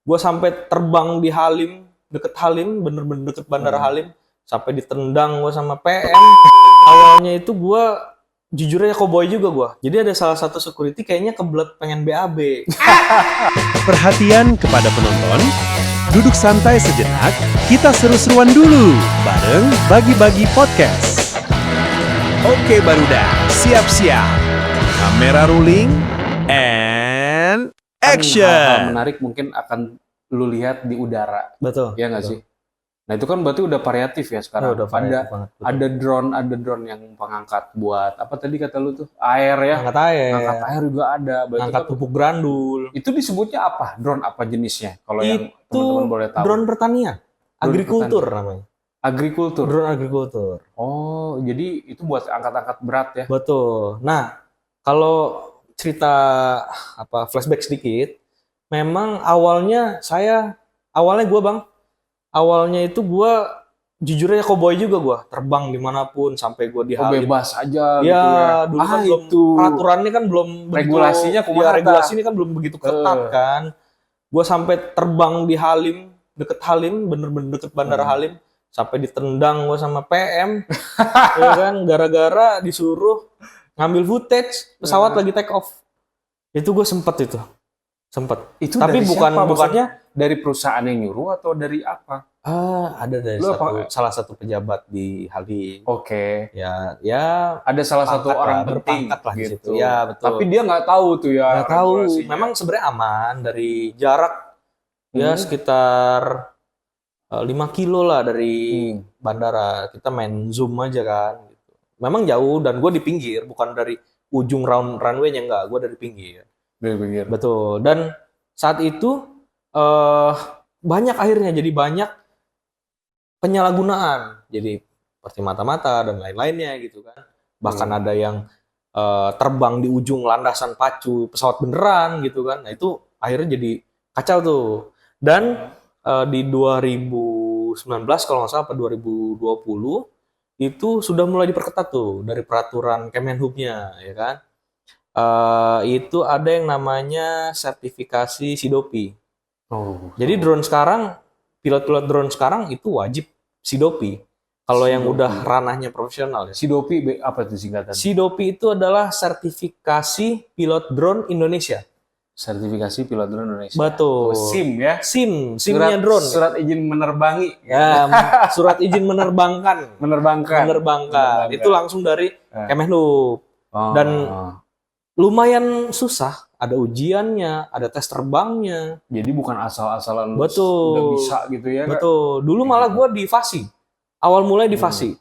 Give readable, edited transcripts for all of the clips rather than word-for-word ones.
Gue sampai terbang di Halim, deket Halim, bener-bener deket Bandara Halim, sampai ditendang gue sama PM. Awalnya itu gue jujur aja cowboy juga gue. Jadi ada salah satu security kayaknya kebelet pengen BAB. Perhatian kepada penonton, duduk santai sejenak, kita seru-seruan dulu bareng Bagi-Bagi Podcast. Oke Baruda, siap-siap. Kamera rolling and Hal action. menarik mungkin akan lu lihat di udara, Betul. ya nggak sih? Nah itu kan berarti udah variatif ya sekarang. Udah variatif banget, betul. Ada drone yang pengangkat buat apa tadi kata lu tuh air ya? Angkat air, Angkat air juga ada. Berarti angkat kan- pupuk grandul. Itu disebutnya apa? Drone apa jenisnya? Kalau yang Itu teman-teman boleh tahu. drone pertanian, Drone agrikultur pertanian. namanya. Agrikultur. Drone agrikultur. Oh, jadi itu buat angkat-angkat berat ya? Betul. Nah, kalau cerita flashback sedikit, memang awalnya gue jujur aja cowboy juga gue, terbang dimanapun sampai gue di Oh, Halim. bebas aja gitu Ya, ya. dulu kan belum itu. peraturannya kan belum Regulasinya begitu, kumaha, regulasinya kan belum begitu ketat kan. Gue sampai terbang di Halim, deket Halim, bener-bener deket Bandara Halim, sampai ditendang gue sama PM, ya kan, gara-gara disuruh ngambil footage pesawat lagi take off. Itu gue sempet. Itu Tapi dari bukan- siapa? bukan- Maksudnya dari perusahaan yang nyuruh atau dari apa? Ada dari Lu apa? salah satu pejabat di Halim. Oke. Ya, Ada salah satu pangkat orang lah, penting berpangkat lah di gitu. situ. Ya, betul. Tapi dia nggak tahu tuh ya. nggak tahu. regulasinya. Memang sebenarnya aman dari jarak ya sekitar 5 kilo lah dari bandara. Kita main zoom aja kan. Gitu. Memang jauh dan gue di pinggir, bukan dari ujung runway-nya, enggak. Gue dari pinggir. Dari pinggir. Betul. Dan saat itu banyak akhirnya jadi banyak penyalahgunaan. Jadi seperti mata-mata dan lain-lainnya gitu kan. Bahkan ada yang terbang di ujung landasan pacu pesawat beneran gitu kan. Nah itu akhirnya jadi kacau tuh. Dan di 2019 kalau nggak salah apa 2020 itu sudah mulai diperketat tuh dari peraturan Kemenhub-nya ya kan. Itu ada yang namanya sertifikasi SIDOPI. Oh. Jadi drone sekarang, pilot-pilot drone sekarang itu wajib SIDOPI. Kalau yang SIDOPI. udah ranahnya profesional ya. SIDOPI apa itu singkatan? SIDOPI itu adalah sertifikasi pilot drone Indonesia. Sertifikasi pilot drone Indonesia. Betul. Oh, SIM ya. SIM-nya drone. Surat izin menerbangi. Ya, surat izin menerbangkan. Menerbangkan. Itu langsung dari Kemenhub. Oh. Dan lumayan susah, ada ujiannya, ada tes terbangnya. Jadi bukan asal-asalan lu Betul. udah bisa gitu ya. Kak? Betul. Dulu malah gue di FASI. Awal mulai di FASI.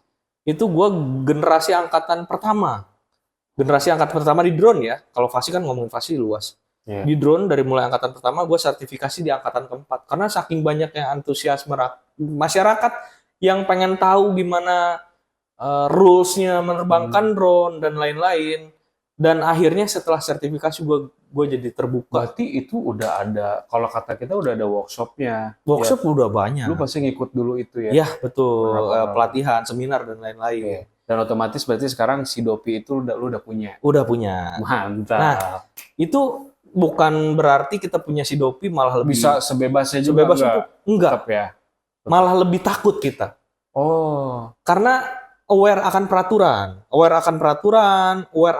Itu gue generasi angkatan pertama. Generasi angkatan pertama di drone ya. Kalau FASI kan ngomongin FASI luas. Iya. Di drone dari mulai angkatan pertama gue sertifikasi di angkatan keempat. Karena saking banyaknya antusiasme masyarakat yang pengen tahu gimana rules-nya menerbangkan drone dan lain-lain. Dan akhirnya setelah sertifikasi gue jadi terbuka. Berarti itu udah ada, kalau kata kita udah ada workshopnya. Workshop udah banyak. Lu pasti ngikut dulu itu ya. Ya betul, Beberapa pelatihan, seminar dan lain-lain. Oke. Dan otomatis berarti sekarang SIDOPI itu lu udah punya. Udah punya. Mantap. Nah, itu bukan berarti kita punya SIDOPI malah lebih Bisa sebebasnya juga sebebas itu enggak. Tetap ya. Malah lebih takut kita. Oh. Karena aware akan peraturan, aware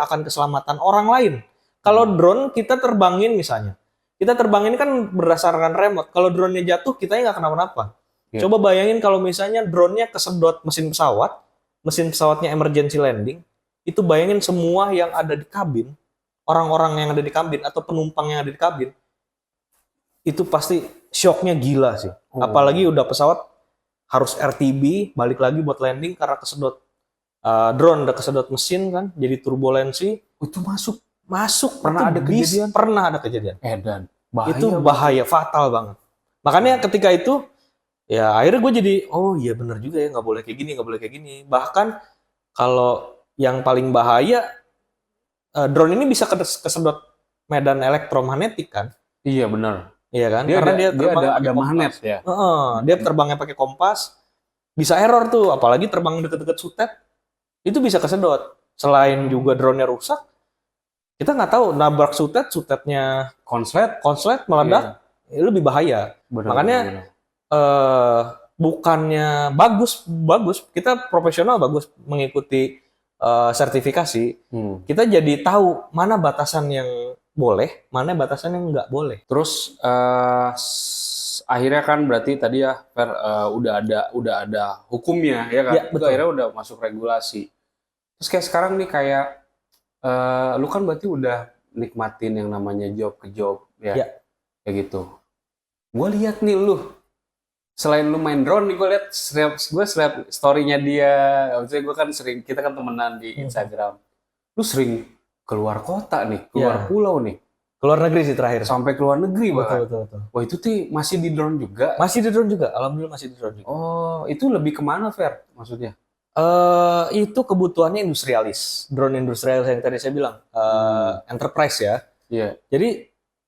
akan keselamatan orang lain. Kalau drone kita terbangin misalnya, kita terbangin kan berdasarkan remote. Kalau drone-nya jatuh, kita nggak kenapa-napa. Iya. Coba bayangin kalau misalnya drone-nya kesedot mesin pesawatnya emergency landing, itu bayangin semua yang ada di kabin, orang-orang yang ada di kabin atau penumpang yang ada di kabin, itu pasti shocknya gila sih. Apalagi udah pesawat harus RTB, balik lagi buat landing karena kesedot drone udah kesedot mesin kan, jadi turbulensi. Itu masuk. Itu Pernah ada kejadian? Pernah ada kejadian. Dan bahaya. Itu bahaya, fatal banget. Makanya ketika itu, ya akhirnya gue jadi, oh iya bener juga ya, nggak boleh kayak gini. Bahkan kalau yang paling bahaya, drone ini bisa kesedot medan elektromagnetik kan. Iya benar. Iya kan? Dia Karena ada, dia dia terbang ada pakai kompas. magnet ya. Dia terbangnya pakai kompas, bisa error tuh, apalagi terbang deket-deket sutet, itu bisa kesedot. Selain juga drone-nya rusak, kita nggak tahu nabrak sutetnya Konslet konslet meledak, lebih bahaya. Makanya bukannya bagus kita profesional bagus mengikuti sertifikasi, kita jadi tahu mana batasan yang boleh, mana batasan yang nggak boleh. Terus akhirnya kan berarti tadi ya Fer, udah ada hukumnya ya kan? Ya, Itu betul. akhirnya udah masuk regulasi. Terus kayak sekarang nih kayak lu kan berarti udah nikmatin yang namanya job ke job ya, Ya. kayak gitu. Gue lihat nih lu selain lu main drone nih, gue lihat gue story-nya dia. Maksudnya gue kan kita kan temenan di Instagram. Lu sering keluar kota nih, keluar Ya. pulau nih, Keluar negeri sih terakhir. sampai keluar negeri bahkan. Betul. Wah itu tuh masih di drone juga. Masih di drone juga, alhamdulillah masih di drone juga. Oh, itu lebih kemana, Fer? Maksudnya? Itu kebutuhannya industrialis, drone industrialis yang tadi saya bilang, enterprise ya. Iya. Jadi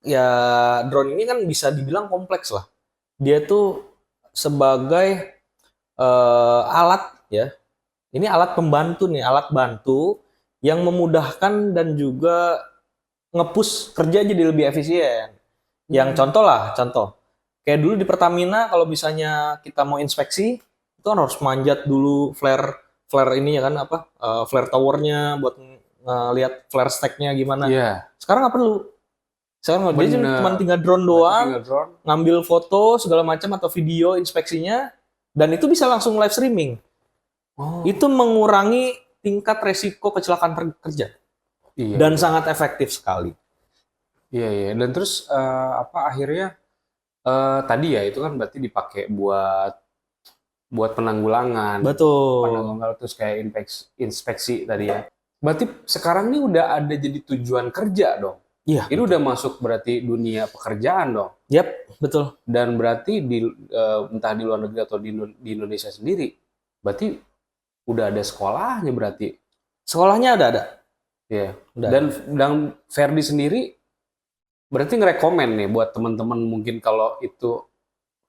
ya drone ini kan bisa dibilang kompleks lah. Dia tuh sebagai alat ya. Ini alat pembantu nih, alat bantu yang memudahkan dan juga nge-push kerja jadi lebih efisien. Yang contoh. Kayak dulu di Pertamina kalau misalnya kita mau inspeksi, itu kan harus manjat dulu flare ini ya kan flare towernya buat ngelihat flare stack-nya gimana. Iya. Sekarang nggak perlu. Sekarang dia Bener. cuma tinggal drone doang, Tinggal drone. ngambil foto segala macam atau video inspeksinya, dan itu bisa langsung live streaming. Oh. Itu mengurangi tingkat resiko kecelakaan kerja Iya. dan sangat efektif sekali. Iya. Dan terus akhirnya tadi ya itu kan berarti dipakai buat penanggulangan. Betul. Penanggulangan terus kayak inspeksi tadi ya. Berarti sekarang ini udah ada jadi tujuan kerja dong. Iya. Ini udah masuk berarti dunia pekerjaan dong. Yap, betul. Dan berarti entah di luar negeri atau di Indonesia sendiri, berarti udah ada sekolahnya berarti. Sekolahnya ada. Ya. Udah. Dan Ferdi sendiri berarti ngerekomen nih buat teman-teman mungkin kalau itu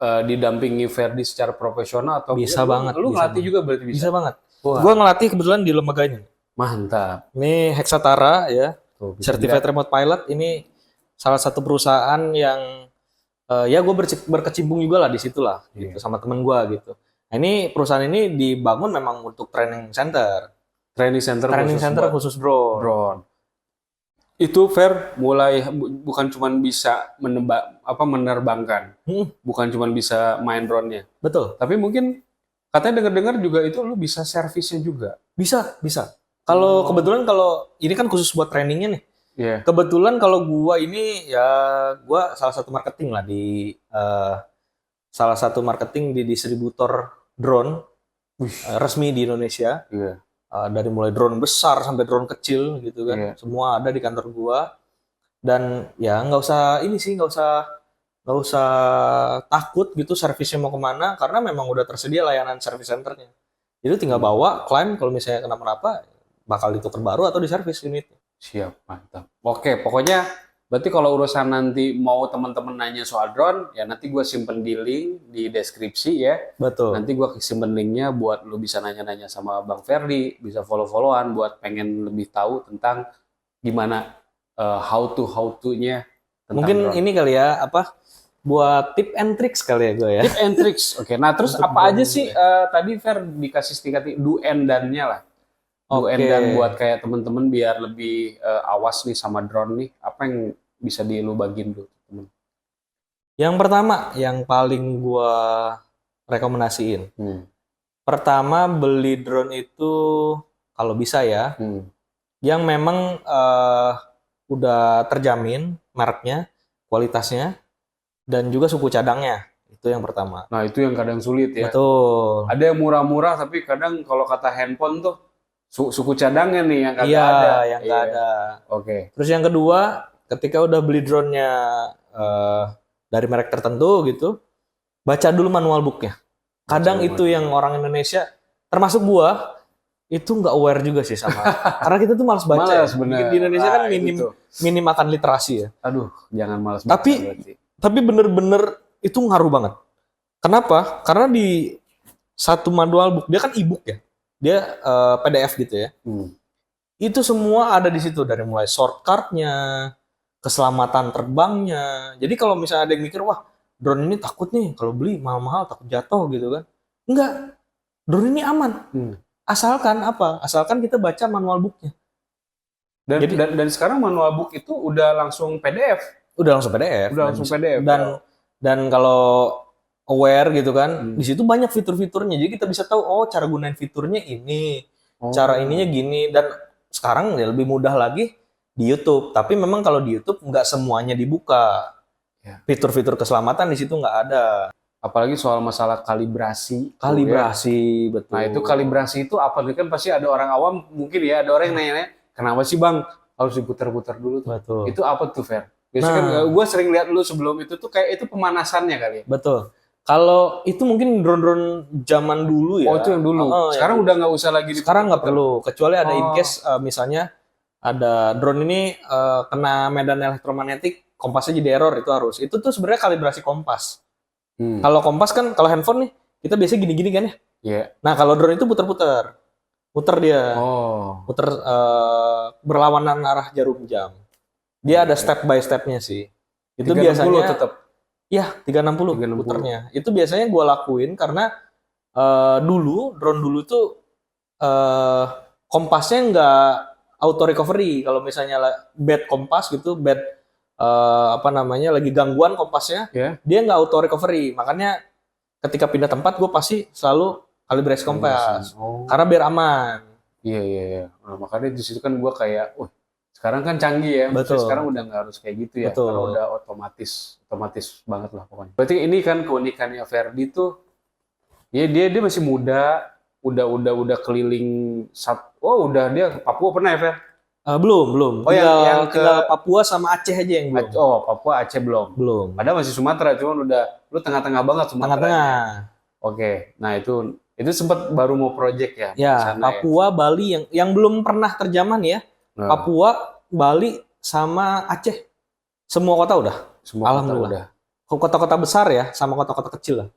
didampingi Ferdi secara profesional atau Bisa banget, lu bisa ngelatih banget. juga berarti bisa. Bisa banget. Wah, Gua ngelatih kebetulan di lembaganya. mantap. Ini Hexatara ya, Tuh, bisa Certified dilihat. Remote Pilot. Ini salah satu perusahaan yang ya gue berkecimpung juga lah di situ lah, gitu, sama temen gue gitu. Nah, ini perusahaan ini dibangun memang untuk training center Training center buat khusus drone. drone. Itu Fer mulai bukan cuma bisa menerbangkan, bukan cuma bisa main drone-nya. Betul, Tapi mungkin katanya dengar-dengar juga itu lu bisa servisnya juga. bisa. Kalau kebetulan kalau ini kan khusus buat trainingnya nih. Iya. Kebetulan kalau gua ini ya gua salah satu marketing lah di salah satu marketing di distributor drone resmi di Indonesia. Iya. Dari mulai drone besar sampai drone kecil gitu kan, Iya. semua ada di kantor gua. Dan ya nggak usah takut gitu servisnya mau kemana, karena memang udah tersedia layanan service centernya. Jadi tinggal bawa, klaim, kalau misalnya kenapa-napa bakal ditukar baru atau diservis unitnya. Siap, mantap. Oke, pokoknya berarti kalau urusan nanti mau teman-teman nanya soal drone, ya nanti gue simpen di link di deskripsi ya. Betul. Nanti gue simpen linknya buat lu bisa nanya-nanya sama Bang Ferdi, bisa follow-followan buat pengen lebih tahu tentang gimana how to-nya tentang Mungkin drone. ini kali ya, buat tip and tricks kali ya gue ya. Tip and tricks. Oke, nah terus Untuk apa drone aja sih tadi Fer dikasih tingkat do and dan-nya lah. Do and Oke. dan buat kayak temen-temen biar lebih awas nih sama drone nih. Apa yang bisa lu bagiin dulu, temen? Yang pertama, yang paling gua rekomendasiin. Pertama, beli drone itu kalau bisa ya, yang memang udah terjamin mereknya, kualitasnya, dan juga suku cadangnya. Itu yang pertama. Nah itu yang kadang sulit ya. Betul. Ada yang murah-murah tapi kadang kalau kata handphone tuh suku cadangnya nih yang kagak Iya, ada. yang nggak ada. Oke. Terus yang kedua, ketika udah beli drone-nya dari merek tertentu gitu, baca dulu manual book-nya. Kadang Baca itu yang orang Indonesia, termasuk gua, itu nggak aware juga sih sama. Karena kita tuh malas baca. Malas, ya. bener. Di Indonesia kan Ah, itu tuh. minim akan literasi ya. Aduh, jangan malas Tapi- baca berarti. Tapi bener-bener itu ngaruh banget. Kenapa? Karena di satu manual book, dia kan e-book ya. Dia PDF gitu ya. Itu semua ada di situ, dari mulai shortcut-nya, keselamatan terbangnya. Jadi kalau misalnya ada yang mikir, wah drone ini takut nih kalau beli mahal-mahal takut jatuh gitu kan. Enggak, drone ini aman. Asalkan apa? Asalkan kita baca manual booknya. Dan sekarang manual book itu udah langsung PDF. Udah langsung PDF. Udah langsung PDF. Dan kalau aware gitu kan, di situ banyak fitur-fiturnya. Jadi kita bisa tahu, oh cara gunain fiturnya ini, cara ininya gini. Dan sekarang ya lebih mudah lagi di YouTube. Tapi memang kalau di YouTube nggak semuanya dibuka. Fitur-fitur keselamatan di situ nggak ada. Apalagi soal masalah kalibrasi. Kalibrasi, betul. Nah itu kalibrasi itu apa? Kan pasti ada orang awam, mungkin ya ada orang yang nanya, kenapa sih bang harus diputar-putar dulu tuh? Betul. Itu apa tuh Fer? Biasanya kan gue sering lihat lu sebelum itu tuh kayak itu pemanasannya kali ya? Betul. Kalau itu mungkin drone-drone zaman dulu ya. Oh itu yang dulu. Sekarang udah nggak usah lagi diputar. Sekarang nggak perlu. Kecuali ada in case misalnya ada drone ini kena medan elektromagnetik, kompasnya jadi error, itu harus. Itu tuh sebenarnya kalibrasi kompas. Kalau kompas kan, kalau handphone nih, kita biasanya gini-gini kan ya? Iya. Nah kalau drone itu puter-puter. Puter dia. Puter berlawanan arah jarum jam. Dia ada step by stepnya sih. Itu biasanya tetap. Iya, 360 puternya. Itu biasanya gue lakuin karena drone dulu tuh kompasnya nggak auto recovery. Kalau misalnya bad kompas gitu, lagi gangguan kompasnya, dia nggak auto recovery. Makanya ketika pindah tempat gue pasti selalu kalibrasi kompas karena biar aman. Iya. Nah, makanya di situ kan gue kayak, sekarang kan canggih ya. Betul. Sekarang udah nggak harus kayak gitu ya. Betul. Karena udah otomatis banget lah pokoknya. Berarti ini kan keunikannya Ferdi tuh, ya dia masih muda, udah keliling udah dia ke Papua pernah ya Fer? Belum. Oh yang ke Papua sama Aceh aja yang belum. Papua Aceh belum. Padahal masih Sumatera, cuman lu tengah-tengah banget Sumatera. Tengah-tengah. Oke. Nah itu sempat baru mau project ya? Ya, Papua, Bali yang belum pernah terjaman ya. Papua, Bali sama Aceh. Semua kota udah. Alhamdulillah. Kota-kota besar ya, sama kota-kota kecil lah.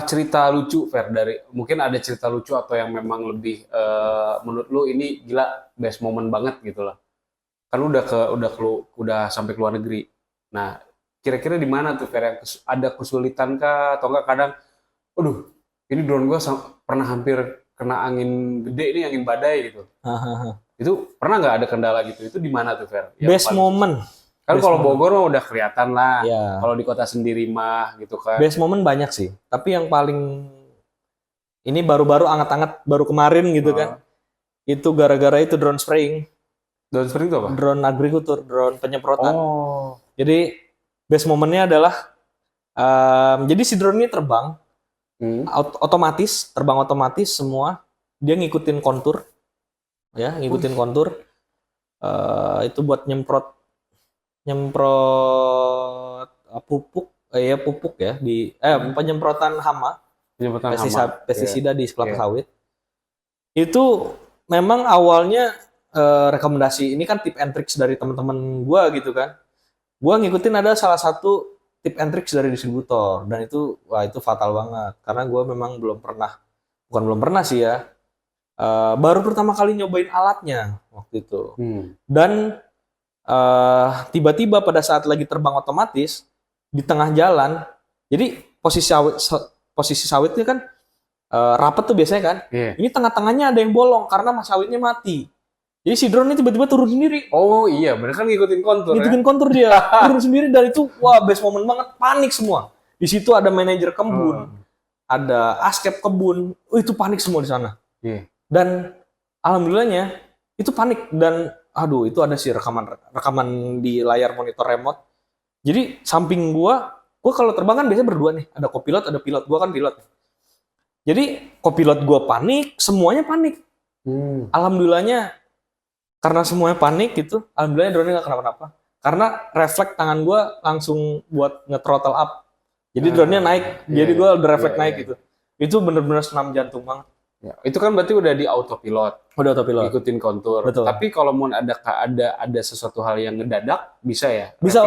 Cerita lucu Fer mungkin ada cerita lucu atau yang memang lebih menurut lu ini gila best moment banget gitu lah. Kan udah sampai ke luar negeri. Nah, kira-kira di mana tuh Fer yang ada kesulitan kah atau enggak kadang ini drone gua pernah hampir kena angin gede nih, angin badai gitu. Itu pernah nggak ada kendala gitu? Itu di mana tuh Fer? Best moment. Kan kalau Bogor mah udah kelihatan lah. Ya. Kalau di kota sendiri mah gitu kan. Best moment banyak sih. Tapi yang paling ini baru-baru anget-anget baru kemarin gitu kan. Itu gara-gara itu drone spraying. Drone spraying itu apa? Drone agrikultur, drone penyemprotan. Jadi best momennya adalah jadi si drone ini terbang terbang otomatis semua. Dia ngikutin kontur. Ya, ngikutin kontur. Itu buat nyemprot pupuk ya di penyemprotan hama, pestisida di kelapa sawit. Itu memang awalnya rekomendasi ini kan tip and tricks dari teman-teman gua gitu kan. Gua ngikutin ada salah satu tip and tricks dari distributor dan itu fatal banget karena gua memang belum pernah sih ya. Baru pertama kali nyobain alatnya waktu itu. Dan tiba-tiba pada saat lagi terbang otomatis di tengah jalan, jadi posisi sawitnya kan rapet tuh biasanya kan. Ini tengah-tengahnya ada yang bolong karena sawitnya mati. Jadi si drone ini tiba-tiba turun sendiri. Oh iya, bener kan ngikutin kontur. Ngikutin kontur dia, turun sendiri dan itu best moment banget, panik semua. Di situ ada manajer kebun, ada askep kebun, itu panik semua di sana. Dan alhamdulillahnya itu panik dan itu ada sih rekaman di layar monitor remote. Jadi samping gua kalau terbang kan biasanya berdua nih, ada kopilot, ada pilot. Gua kan pilot. Jadi kopilot gua panik, semuanya panik. Alhamdulillahnya karena semuanya panik gitu, alhamdulillahnya drone-nya nggak kenapa-napa. Karena refleks tangan gua langsung buat nge-throttle up. Jadi drone-nya naik, jadi gua udah refleks naik gitu. Itu bener-bener senam jantung banget. Ya, itu kan berarti udah di autopilot. Udah autopilot. Ikutin kontur. Betul. Tapi kalau mau ada sesuatu hal yang ngedadak, bisa ya? Bisa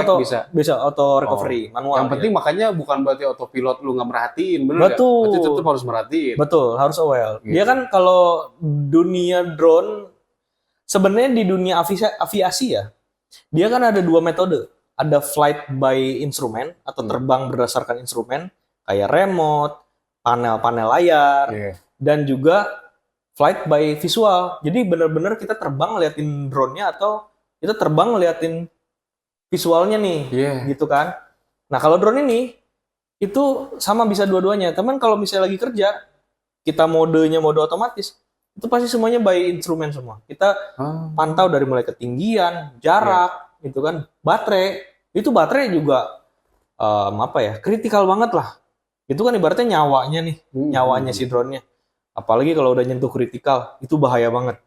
auto recovery, manual. Yang penting makanya bukan berarti autopilot lu nggak merhatiin, bener nggak? Betul. Berarti tetap harus merhatiin. Betul, harus aware. Gitu. Dia kan kalau dunia drone, sebenarnya di dunia aviasi ya, Dia kan ada dua metode. Ada flight by instrument atau terbang berdasarkan instrumen kayak remote, panel-panel layar, Iya. dan juga flight by visual. Jadi benar-benar kita terbang ngeliatin drone-nya atau kita terbang ngeliatin visualnya nih, Iya. gitu kan. Nah kalau drone ini itu sama bisa dua-duanya. Teman kalau misalnya lagi kerja, kita modenya mode otomatis, itu pasti semuanya by instrumen semua. Kita Ah. pantau dari mulai ketinggian, jarak, gitu kan, baterai. Itu baterai juga apa ya, kritikal banget lah. Itu kan ibaratnya nyawanya nih, nyawanya si drone-nya. Apalagi kalau udah nyentuh kritikal, itu bahaya banget.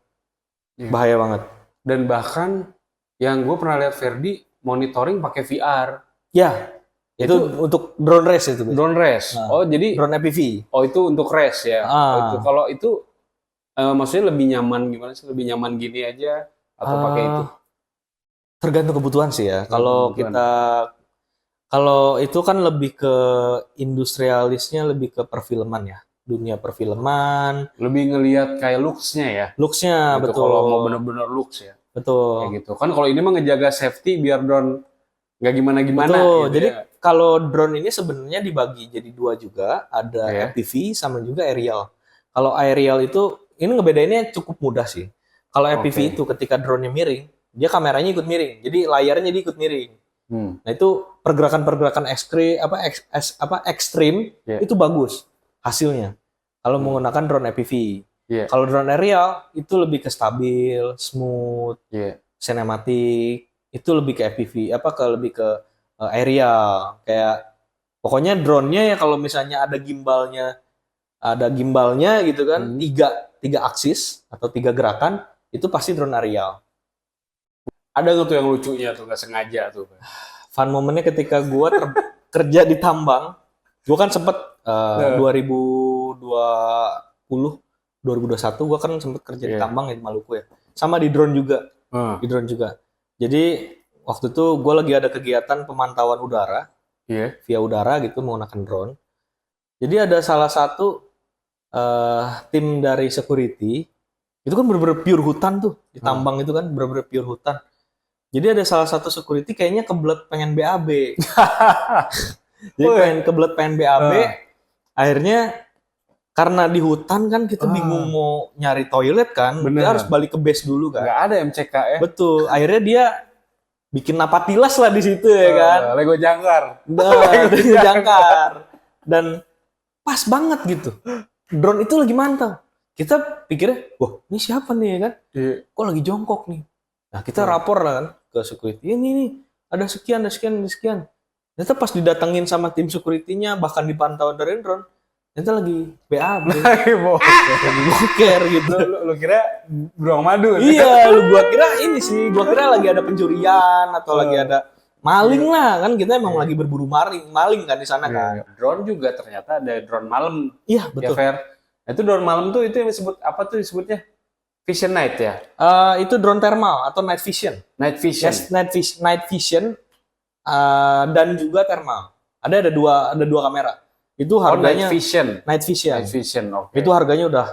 Iya. Bahaya banget. Dan bahkan yang gue pernah lihat Ferdi monitoring pakai VR. Ya, itu untuk drone race itu. Drone race. Nah. Oh, jadi Drone FPV. itu untuk race ya. Ah. Oh, itu kalau itu maksudnya lebih nyaman gimana sih? Lebih nyaman gini aja atau pakai itu? Tergantung kebutuhan sih ya. Kalau Kebutuhan. kalau itu kan lebih ke industrialisnya, lebih ke perfilman ya. Dunia perfilman, Lebih ngelihat kayak looks-nya ya. looks-nya Gitu, betul. kalau mau bener-bener looks ya. Betul. Kayak gitu. Kan kalau ini mah ngejaga safety biar drone nggak gimana-gimana Betul. gitu Jadi ya. kalau drone ini sebenarnya dibagi jadi dua juga, ada Iya. FPV sama juga aerial. Kalau aerial itu ini ngebedainnya cukup mudah sih. Kalau FPV Oke. itu ketika drone-nya miring, dia kameranya ikut miring. Jadi layarnya dia ikut miring. Nah, itu pergerakan-pergerakan ekstrim Iya. itu bagus hasilnya. Kalau menggunakan drone FPV. Iya. Kalau drone aerial itu lebih ke stabil, smooth, Iya. sinematik, itu lebih ke FPV, lebih ke aerial. Kayak pokoknya drone-nya ya kalau misalnya ada gimbalnya gitu kan, tiga aksis atau tiga gerakan, itu pasti drone aerial. Ada nggak tuh yang lucunya tuh nggak sengaja tuh? Fun momennya ketika gue kerja di tambang, gue kan sempet 2020, 2021 gue kan sempet kerja di Iya. tambang di Maluku ya, sama di drone juga. Jadi waktu itu gue lagi ada kegiatan pemantauan udara Iya. via udara gitu menggunakan drone. Jadi ada salah satu tim dari security, itu kan bener-bener pure hutan tuh di tambang itu kan bener-bener pure hutan. Jadi ada salah satu security kayaknya kebelet pengen BAB. Jadi pengen BAB. Akhirnya karena di hutan kan kita bingung mau nyari toilet kan, Bener. dia harus balik ke base dulu kan. Nggak ada MCK ya? Betul. Akhirnya dia bikin napatilas lah di situ ya kan. Lego jangkar. Jangkar. Dan pas banget gitu. Drone itu lagi mantau. Kita pikirnya, wah ini siapa nih ya kan? Iya. Kok lagi jongkok nih? Nah kita rapor lah kan ke security. Ini nih ada sekian. Ternyata pas didatengin sama tim security-nya, bahkan dipantau dari drone, ternyata lagi BAB. Lagi boker gitu. Lu kira beruang madu? Iya, gua kira ini sih. Gua kira lagi ada pencurian atau lagi ada maling lah kan, kita emang lagi berburu maling kan di sana kan. Drone juga ternyata ada drone malam. Iya Ya, betul. Fer. Itu drone malam tuh itu yang disebut apa tuh disebutnya? Vision night ya? Itu drone thermal atau night vision. Night vision. Yes, night vision dan juga thermal. Ada dua kamera. Itu harganya night vision. night vision. Night vision. Oke. Itu harganya udah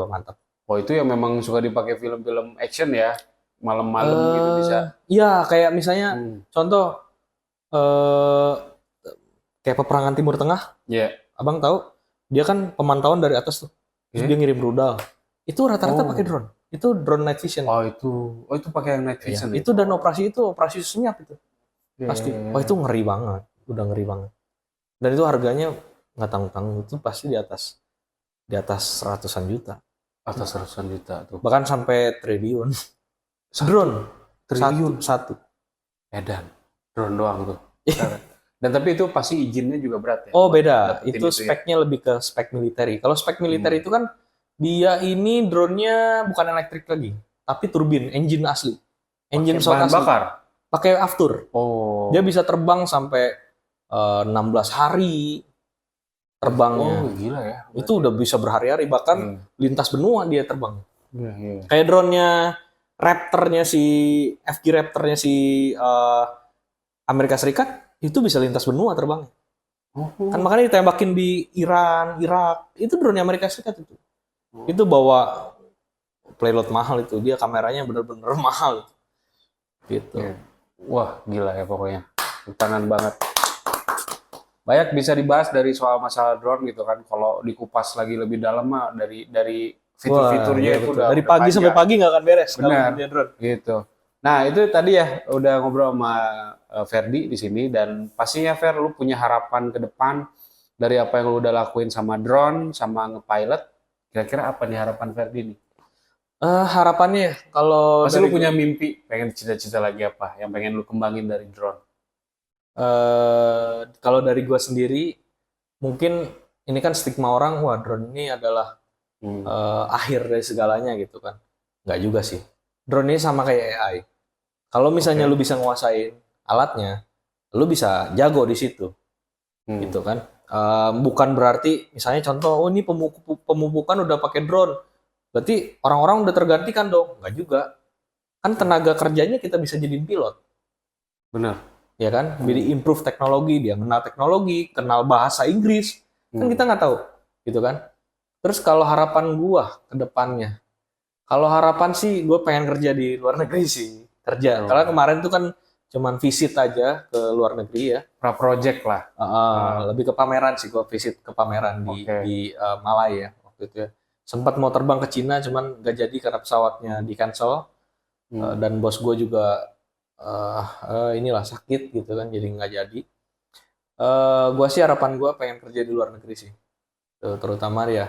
mantap. Oh, itu yang memang suka dipakai film-film action ya. Malam-malam gitu bisa. Iya, kayak misalnya contoh kayak peperangan Timur Tengah. Iya. Abang tahu, dia kan pemantauan dari atas tuh. Terus dia ngirim rudal. Itu rata-rata pakai drone. Itu drone night vision. Oh, itu pakai yang night vision. Itu dan operasi senyap itu. Pasti. Iya. Oh, itu ngeri banget. Udah ngeri banget. Dan itu harganya nggak tanggung-tanggung, itu pasti di atas ratusan juta. Atas ratusan juta tuh. Bahkan sampai triliun. Drone. Triliun. Satu. Edan. Drone doang tuh. Dan tapi itu pasti izinnya juga berat ya. Oh beda, Dapetin itu speknya lebih ke spek militer. Kalau spek militer itu kan dia ini drone-nya bukan elektrik lagi, tapi turbin, engine asli, engine pesawat Bahan asli. bakar. Pakai aftur. Oh. Dia bisa terbang sampai 16 hari terbangnya. Oh gila ya. Itu udah bisa berhari-hari, bahkan lintas benua dia terbang. Iya. Kayak drone-nya Raptor-nya FG Raptor-nya Amerika Serikat itu bisa lintas benua terbang. Kan makanya ditembakin di Iran, Irak. Itu drone Amerika Serikat itu. Itu bawa payload mahal itu. Dia kameranya bener-bener mahal. gitu. Iya. Wah, gila ya pokoknya. Tangan banget. Banyak bisa dibahas dari soal masalah drone gitu kan. Kalau dikupas lagi lebih dalam mah dari fitur-fiturnya Wah, iya itu betul. udah dari pagi panjang. sampai pagi nggak akan beres kalau Benar. kerja drone. Gitu. Nah, itu tadi ya udah ngobrol sama Ferdi di sini dan pastinya Fer lu punya harapan ke depan dari apa yang lu udah lakuin sama drone, sama nge-pilot. Kira-kira apa nih harapan Ferdi nih? Harapannya kalau Pasti dari lu punya mimpi, pengen cita-cita lagi apa yang pengen lu kembangin dari drone? kalau dari gua sendiri mungkin ini kan stigma orang, wah drone ini adalah akhir dari segalanya gitu kan. Nggak juga sih. Drone ini sama kayak AI. Kalau misalnya Oke. lu bisa nguasain alatnya, lu bisa jago di situ, gitu kan. Bukan berarti misalnya contoh, oh ini pemupukan udah pakai drone, berarti orang-orang udah tergantikan dong. Nggak juga. Kan tenaga kerjanya kita bisa jadiin pilot, Bener. ya kan? Jadi improve teknologi, dia kenal teknologi, kenal bahasa Inggris, kan kita nggak tahu, gitu kan. Terus kalau harapan gua ke depannya, kalau harapan sih gue pengen kerja di luar negeri sih, kerja. Karena kemarin tuh kan cuman visit aja ke luar negeri ya. Pra-project lah. Lebih ke pameran sih, gue visit ke pameran Oke. di Malai ya waktu itu ya. Sempat mau terbang ke Cina, cuman gak jadi karena pesawatnya di cancel. Dan bos gue juga inilah sakit gitu kan, jadi nggak jadi. Gue sih harapan gue pengen kerja di luar negeri sih, terutama ya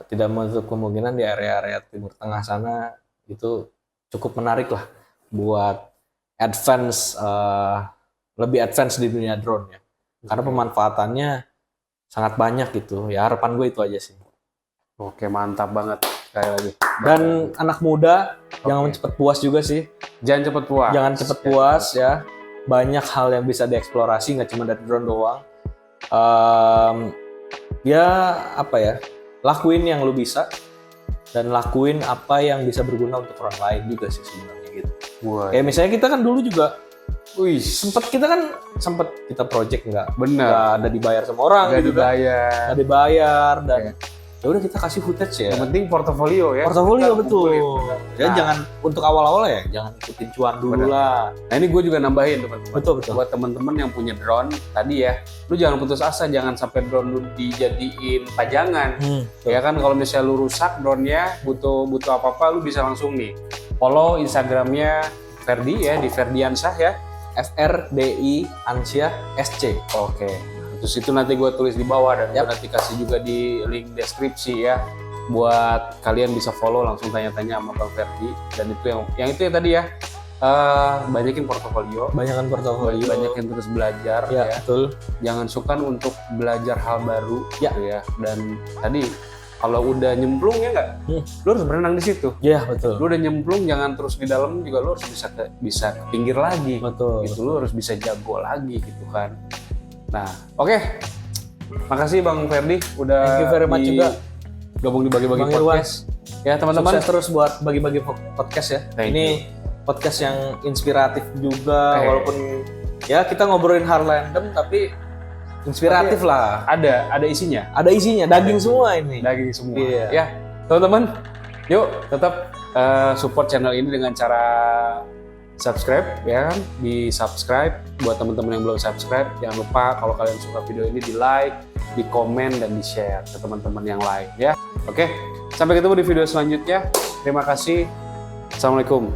tidak menutup kemungkinan di area-area Timur Tengah sana itu cukup menarik lah buat lebih advance di dunia drone ya, karena pemanfaatannya sangat banyak gitu ya. Harapan gue itu aja sih. Oke, mantap banget. Sekali lagi. Dan anak muda jangan cepet puas juga sih. Jangan cepet puas. Jangan cepet puas ya. Banyak hal yang bisa dieksplorasi, nggak cuma dari drone doang. Ya apa ya? Lakuin yang lu bisa dan lakuin apa yang bisa berguna untuk orang lain juga sih sebenarnya gitu. Wah, Kayak misalnya kita kan dulu juga wih, sempet kita project nggak bener. ada dibayar sama orang, Gak gitu kan. dibayar. Nggak dibayar dan Oke. ya udah kita kasih footage ya. Yang penting portofolio ya. Portofolio Kita betul. kumpulin. Ya Nah. jangan untuk awal-awal ya, jangan ikutin cuan dulu Bener. lah. Nah, ini gue juga nambahin teman-teman. Betul. Buat teman-teman yang punya drone tadi ya, lu jangan putus asa, jangan sampai drone lu dijadiin pajangan. Ya kan, kalau misalnya lu rusak drone-nya, butuh apa-apa, lu bisa langsung nih follow Instagramnya Ferdi ya, di Ferdiansyah ya. FRDI Ansyah SC. Oke. Terus itu nanti gue tulis di bawah dan gue nanti kasih juga di link deskripsi ya, buat kalian bisa follow, langsung tanya-tanya sama Bang Ferdi. Dan itu yang itu ya tadi ya, banyakin portofolio, Banyakan portofolio. banyakin terus belajar Ya, ya. betul. Jangan sukar untuk belajar hal baru Ya. gitu ya. Dan tadi kalau udah nyemplung ya nggak, lu harus berenang di situ. Ya, betul. Lu udah nyemplung, jangan terus di dalam juga, lu harus bisa ke pinggir lagi. Betul. Gitu, lu harus bisa jago lagi gitu kan. Nah, oke. Makasih Bang Ferdi udah Thank you very much juga. gabung di bagi-bagi Bang Irwan. podcast. Ya teman-teman. Sukses terus buat bagi-bagi podcast ya. Thank Ini podcast yang inspiratif juga, Eh. walaupun ya kita ngobrolin hal random tapi inspiratif lah. Ada isinya, Ada isinya, daging semua ini. daging semua. Iya. Ya, teman-teman, yuk tetap support channel ini dengan cara subscribe ya kan, di subscribe. Buat teman-teman yang belum subscribe, jangan lupa kalau kalian suka video ini di like, di komen dan di share ke teman-teman yang lain ya. Oke, sampai ketemu di video selanjutnya. Terima kasih. Assalamualaikum.